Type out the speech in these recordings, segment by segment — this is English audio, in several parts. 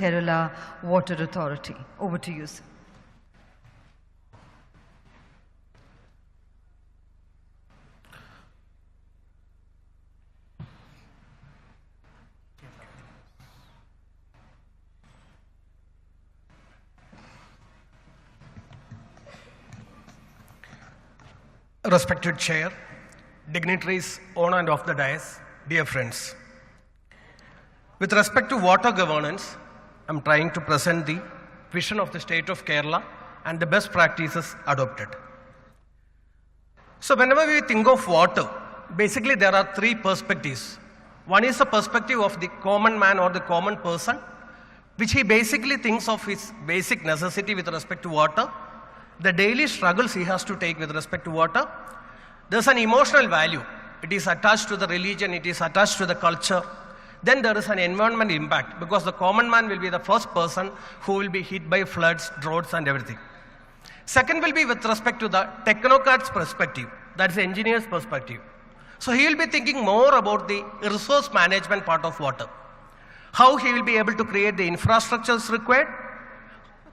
Kerala Water Authority. Over to you, sir. Respected Chair, dignitaries on and off the dais, dear friends. With respect to water governance, I'm trying to present the vision of the state of Kerala and the best practices adopted. So whenever we think of water, basically there are three perspectives. One is the perspective of the common man or the common person, which he basically thinks of his basic necessity with respect to water, the daily struggles he has to take with respect to water. There's an emotional value. It is attached to the religion, it is attached to the culture. Then there is an environmental impact, because the common man will be the first person who will be hit by floods, droughts and everything. Second will be with respect to the technocrat's perspective, that's the engineer's perspective. So he will be thinking more about the resource management part of water. How he will be able to create the infrastructures required,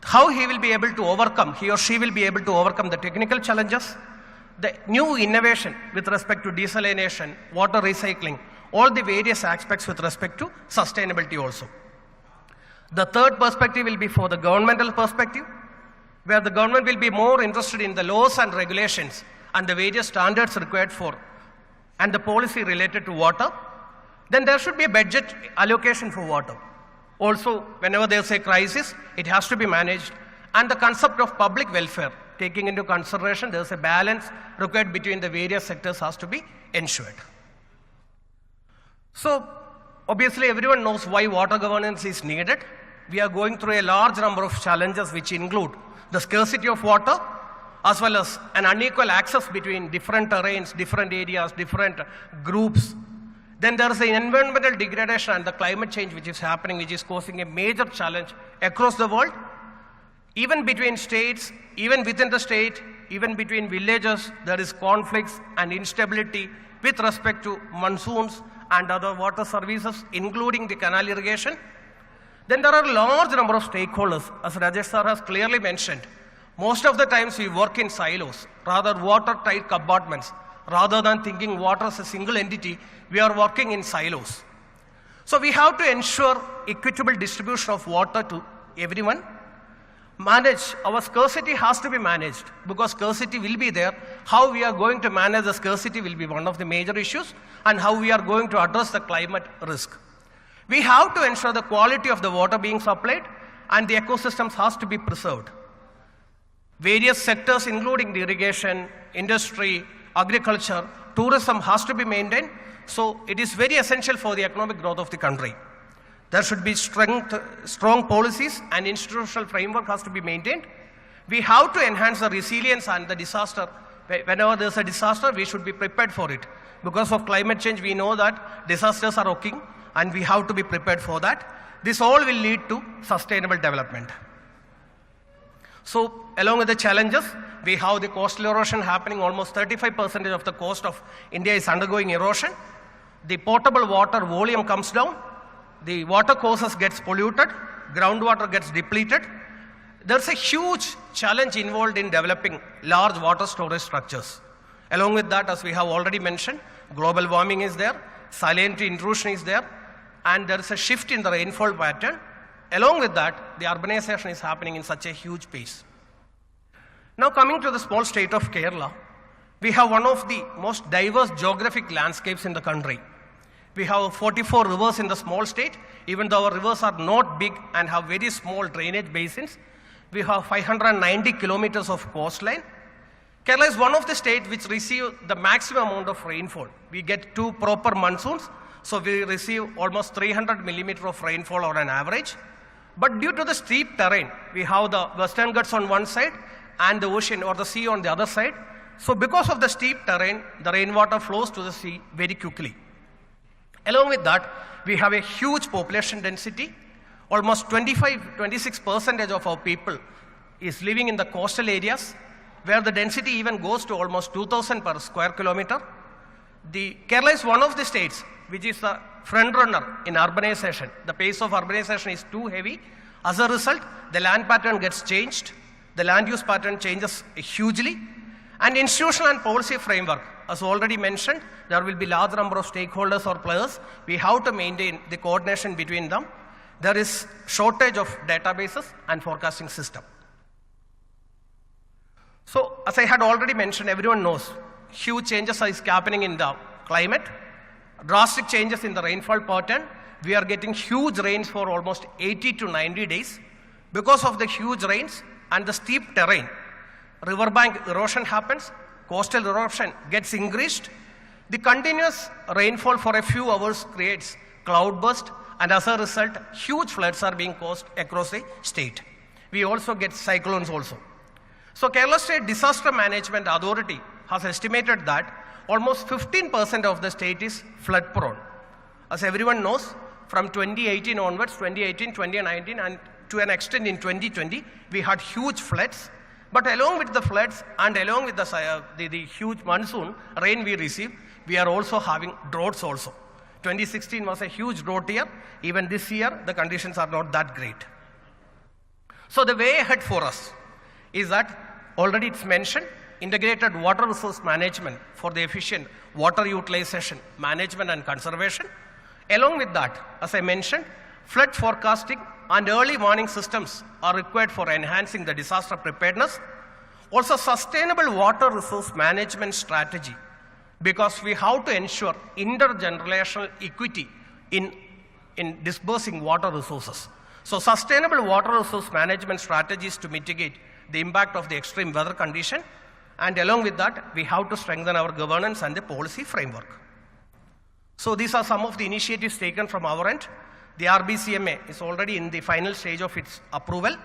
how he will be able to overcome, he or she will be able to overcome the technical challenges, the new innovation with respect to desalination, water recycling, all the various aspects with respect to sustainability also. The third perspective will be for the governmental perspective, where the government will be more interested in the laws and regulations and the various standards required for and the policy related to water. Then there should be a budget allocation for water. Also, whenever there's a crisis, it has to be managed, and the concept of public welfare, taking into consideration there's a balance required between the various sectors has to be ensured. So, obviously everyone knows why water governance is needed. We are going through a large number of challenges which include the scarcity of water, as well as an unequal access between different terrains, different areas, different groups. Then there is the environmental degradation and the climate change which is happening, which is causing a major challenge across the world. Even between states, even within the state, even between villages, there is conflicts and instability with respect to monsoons and other water services, including the canal irrigation. Then there are a large number of stakeholders, as Rajesh sir has clearly mentioned. Most of the times we work in silos, rather watertight compartments. Rather than thinking water as a single entity, we are working in silos. So we have to ensure equitable distribution of water to everyone. Manage, our scarcity has to be managed, because scarcity will be there. How we are going to manage the scarcity will be one of the major issues, and how we are going to address the climate risk. We have to ensure the quality of the water being supplied, and the ecosystems has to be preserved. Various sectors, including the irrigation, industry, agriculture, tourism has to be maintained. So it is very essential for the economic growth of the country. There should be strong policies, and institutional framework has to be maintained. We have to enhance the resilience and the disaster. Whenever there's a disaster, we should be prepared for it. Because of climate change, we know that disasters are occurring, and we have to be prepared for that. This all will lead to sustainable development. So along with the challenges, we have the coastal erosion happening. Almost 35% of the coast of India is undergoing erosion. The potable water volume comes down. The water courses gets polluted. Groundwater gets depleted. There's a huge challenge involved in developing large water storage structures. Along with that, as we have already mentioned, global warming is there, salinity intrusion is there, and there is a shift in the rainfall pattern. Along with that, the urbanization is happening in such a huge pace. Now coming to the small state of Kerala, we have one of the most diverse geographic landscapes in the country. We have 44 rivers in the small state. Even though our rivers are not big and have very small drainage basins, we have 590 kilometers of coastline. Kerala is one of the states which receive the maximum amount of rainfall. We get 2 proper monsoons, so we receive almost 300 millimeters of rainfall on an average. But due to the steep terrain, we have the Western Ghats on one side and the ocean or the sea on the other side. So because of the steep terrain, the rainwater flows to the sea very quickly. Along with that, we have a huge population density. Almost 26% of our people is living in the coastal areas, where the density even goes to almost 2,000 per square kilometer. Kerala is one of the states which is the front runner in urbanization. The pace of urbanization is too heavy. As a result, the land pattern gets changed. The land use pattern changes hugely. And institutional and policy framework, as already mentioned, there will be large number of stakeholders or players. We have to maintain the coordination between them. There is shortage of databases and forecasting system. So, as I had already mentioned, everyone knows huge changes are happening in the climate, drastic changes in the rainfall pattern. We are getting huge rains for almost 80 to 90 days. Because of the huge rains and the steep terrain, riverbank erosion happens, coastal erosion gets increased. The continuous rainfall for a few hours creates cloudburst, and as a result, huge floods are being caused across the state. We also get cyclones also. So Kerala State Disaster Management Authority has estimated that almost 15% of the state is flood prone. As everyone knows, from 2018 onwards, 2018, 2019, and to an extent in 2020, we had huge floods. But along with the floods and along with the huge monsoon rain we received, we are also having droughts also. 2016 was a huge drought year. Even this year, the conditions are not that great. So the way ahead for us is that, already it's mentioned, integrated water resource management for the efficient water utilization, management and conservation. Along with that, as I mentioned, flood forecasting and early warning systems are required for enhancing the disaster preparedness. Also, sustainable water resource management strategy, because we have to ensure intergenerational equity in dispersing water resources. So sustainable water resource management strategies to mitigate the impact of the extreme weather condition, and along with that, we have to strengthen our governance and the policy framework. So these are some of the initiatives taken from our end. The RBCMA is already in the final stage of its approval,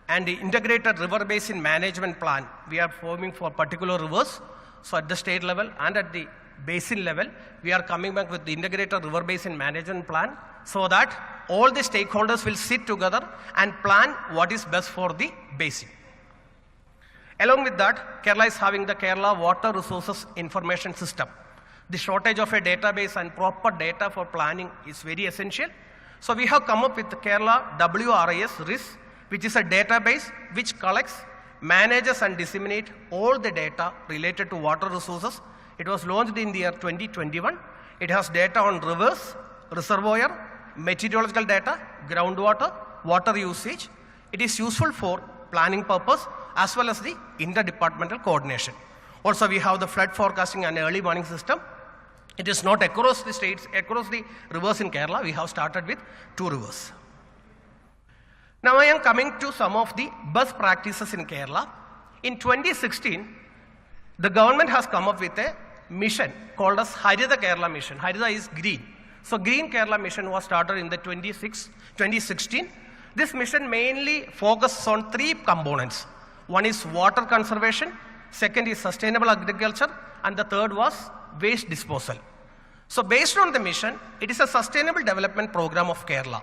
and the integrated river basin management plan we are forming for particular rivers. So at the state level and at the basin level, we are coming back with the integrated river basin management plan so that all the stakeholders will sit together and plan what is best for the basin. Along with that, Kerala is having the Kerala Water Resources Information System. The shortage of a database and proper data for planning is very essential. So we have come up with the Kerala WRIS, which is a database which collects, manages and disseminates all the data related to water resources. It was launched in the year 2021. It has data on rivers, reservoir, meteorological data, groundwater, water usage. It is useful for planning purpose as well as the interdepartmental coordination. Also, we have the flood forecasting and early warning system. It is not across the states, across the rivers in Kerala. We have started with 2 rivers. Now I am coming to some of the best practices in Kerala. In 2016, the government has come up with a mission called as Harita Kerala Mission. Harita is green. So Green Kerala Mission was started in the 2016. This mission mainly focuses on 3 components. One is water conservation, second is sustainable agriculture, and the third was waste disposal. So based on the mission, it is a sustainable development program of Kerala.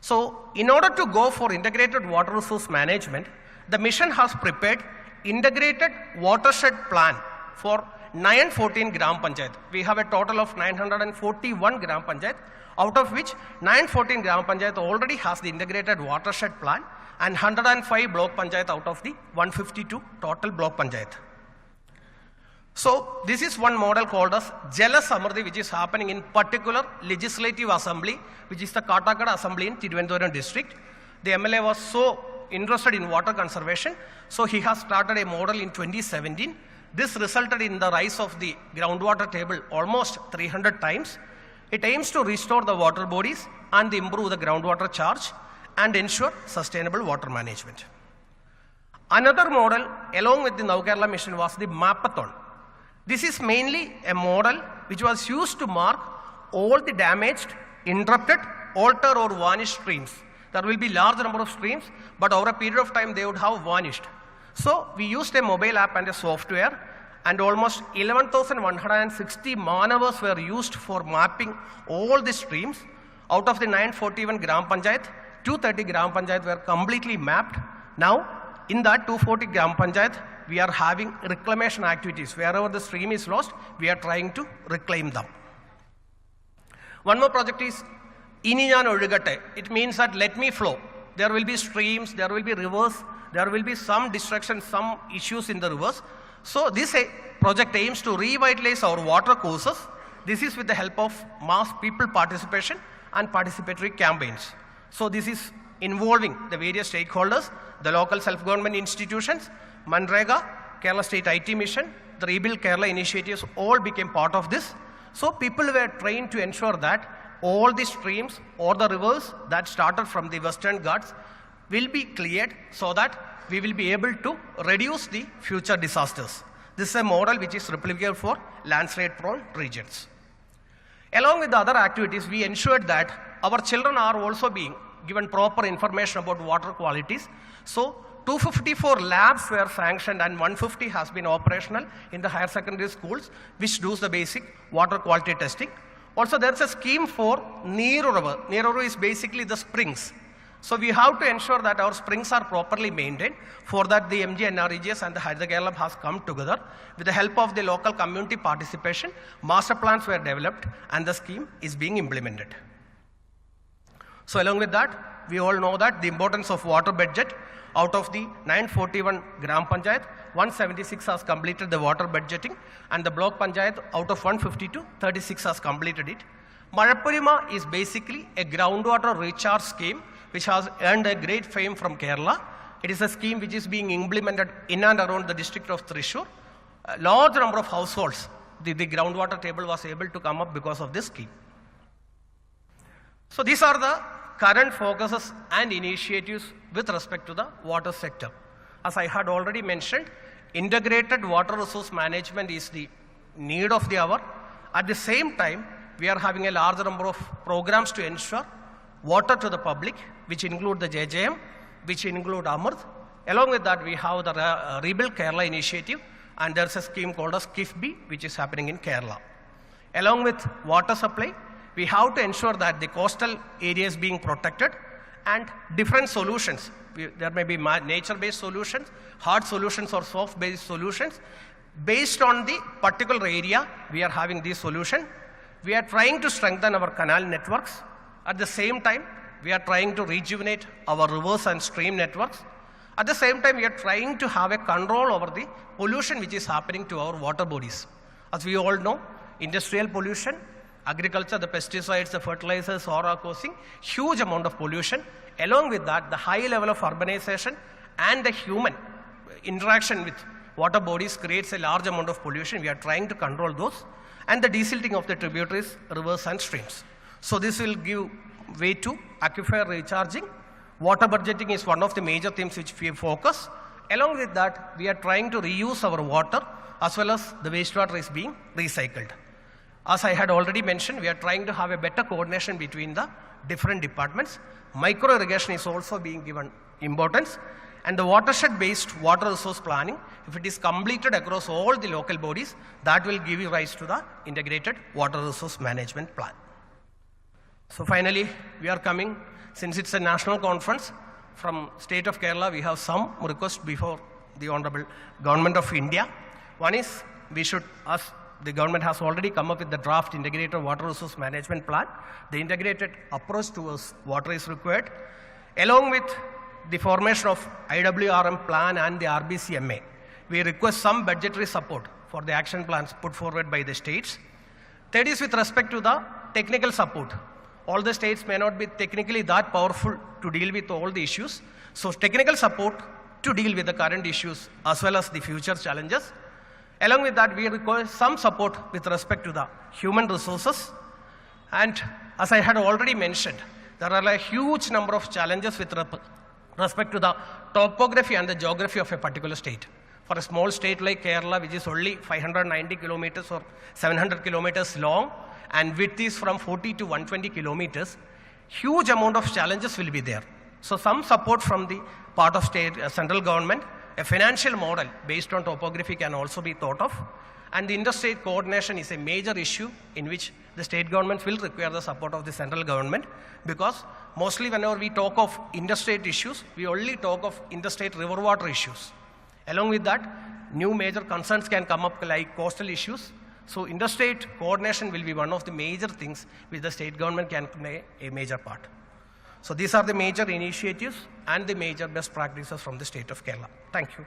So in order to go for integrated water resource management, the mission has prepared integrated watershed plan for 914 Gram Panchayat. We have a total of 941 Gram Panchayat, out of which 914 Gram Panchayat already has the integrated watershed plan, and 105 Block Panchayat out of the 152 total Block Panchayat. So this is one model called as Jala Samruddhi, which is happening in particular legislative assembly, which is the Katakada Assembly in Thiruvananthapuram district. The MLA was so interested in water conservation, so he has started a model in 2017. This resulted in the rise of the groundwater table almost 300 times. It aims to restore the water bodies and improve the groundwater charge and ensure sustainable water management. Another model along with the Now Kerala mission was the Mapathon. This is mainly a model which was used to mark all the damaged, interrupted, altered or vanished streams. There will be large number of streams, but over a period of time they would have vanished. So we used a mobile app and a software, and almost 11,160 man-hours were used for mapping all the streams. Out of the 941 Gram Panchayat, 230 Gram Panchayat were completely mapped. Now, in that 240 Gram Panchayat, we are having reclamation activities. Wherever the stream is lost, we are trying to reclaim them. One more project is Ininyan Olugate. It means that let me flow. There will be streams, there will be rivers, there will be some destruction, some issues in the rivers. So this project aims to revitalize our water courses. This is with the help of mass people participation and participatory campaigns. So this is involving the various stakeholders, the local self-government institutions, Manrega, Kerala State IT Mission, the Rebuild Kerala initiatives all became part of this. So people were trained to ensure that all the streams or the rivers that started from the Western Ghats will be cleared so that we will be able to reduce the future disasters. This is a model which is replicable for landslide-prone regions. Along with the other activities, we ensured that our children are also being given proper information about water qualities. So 254 labs were sanctioned and 150 has been operational in the higher secondary schools, which does the basic water quality testing. Also, there's a scheme for Neeru River. Neeru River is basically the springs. So we have to ensure that our springs are properly maintained. For that, the MGNREGS and the Haritha Kerala has come together. With the help of the local community participation, master plans were developed and the scheme is being implemented. So along with that, we all know that the importance of water budget. Out of the 941 Gram Panchayat, 176 has completed the water budgeting, and the Block Panchayat out of 152, 36 has completed it. Malappurima is basically a groundwater recharge scheme which has earned a great fame from Kerala. It is a scheme which is being implemented in and around the district of Thrissur. A large number of households, the groundwater table was able to come up because of this scheme. So these are the current focuses and initiatives with respect to the water sector. As I had already mentioned, integrated water resource management is the need of the hour. At the same time, we are having a large number of programs to ensure water to the public, which include the JJM, which include Amrit. Along with that, we have the Rebuild Kerala initiative, and there's a scheme called as KIFBI, which is happening in Kerala. Along with water supply, we have to ensure that the coastal areas being protected and different solutions. There may be nature-based solutions, hard solutions or soft-based solutions. Based on the particular area, we are having this solution. We are trying to strengthen our canal networks. At the same time, we are trying to rejuvenate our rivers and stream networks. At the same time, we are trying to have a control over the pollution which is happening to our water bodies. As we all know, industrial pollution, agriculture, the pesticides, the fertilizers all are causing huge amount of pollution. Along with that, the high level of urbanization and the human interaction with water bodies creates a large amount of pollution. We are trying to control those. And the desilting of the tributaries, rivers and streams. So this will give way to aquifer recharging. Water budgeting is one of the major themes which we focus. Along with that, we are trying to reuse our water as well as the wastewater is being recycled. As I had already mentioned, we are trying to have a better coordination between the different departments. Micro irrigation is also being given importance. And the watershed-based water resource planning, if it is completed across all the local bodies, that will give rise to the integrated water resource management plan. So finally, we are coming, since it's a national conference, from state of Kerala, we have some requests before the Honorable Government of India. One is, we should, as the government has already come up with the draft integrated water resource management plan, the integrated approach towards water is required. Along with the formation of IWRM plan and the RBCMA, we request some budgetary support for the action plans put forward by the states. Third is with respect to the technical support. All the states may not be technically that powerful to deal with all the issues. So technical support to deal with the current issues as well as the future challenges. Along with that, we require some support with respect to the human resources. And as I had already mentioned, there are a huge number of challenges with respect to the topography and the geography of a particular state. For a small state like Kerala, which is only 590 kilometers or 700 kilometers long, and width is from 40 to 120 kilometers, huge amount of challenges will be there. So some support from the part of state, central government, a financial model based on topography can also be thought of. And the interstate coordination is a major issue in which the state governments will require the support of the central government, because mostly whenever we talk of interstate issues, we only talk of interstate river water issues. Along with that, new major concerns can come up like coastal issues. So interstate coordination will be one of the major things which the state government can play a major part. So these are the major initiatives and the major best practices from the state of Kerala. Thank you.